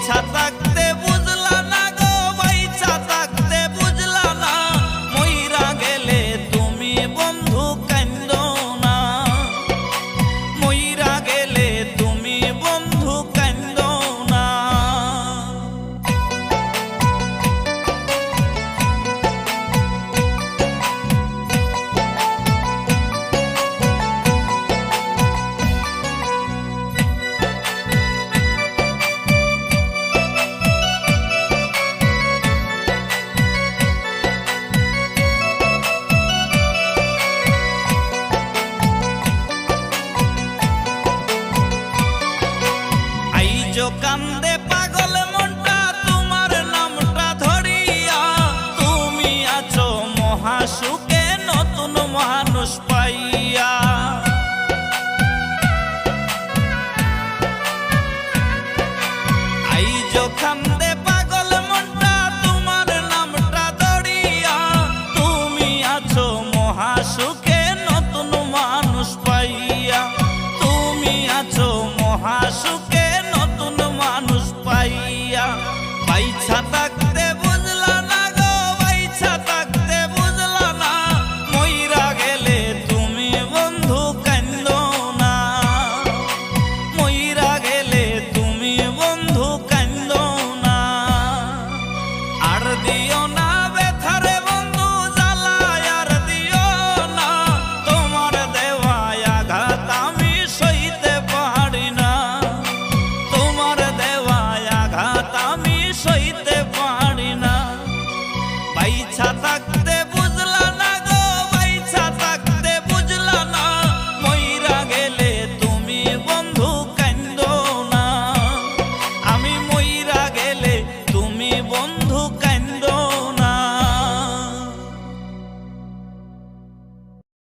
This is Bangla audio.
বাইছা থাকতে বুঝলা না গো, বাইছা থাকতে বুঝলা না, মইরা গেলে তুমি বন্ধু কান্দো না, মইরা গেলে তুমি বন্ধু কান্দো না। কান্দে পাগল মনটা তোমার নামটা ধরিয়া, তুমি আছো মহাসুখে নতুন মানুষ পাইয়া। আইজ কান্দে পাগল মনটা তোমার নামটা ধরিয়া, তুমি আছো মহাসুখে নতুন মানুষ পাইয়া, তুমি আছো মহাসুখে মানুষ পাইয়া। বাইছা থাক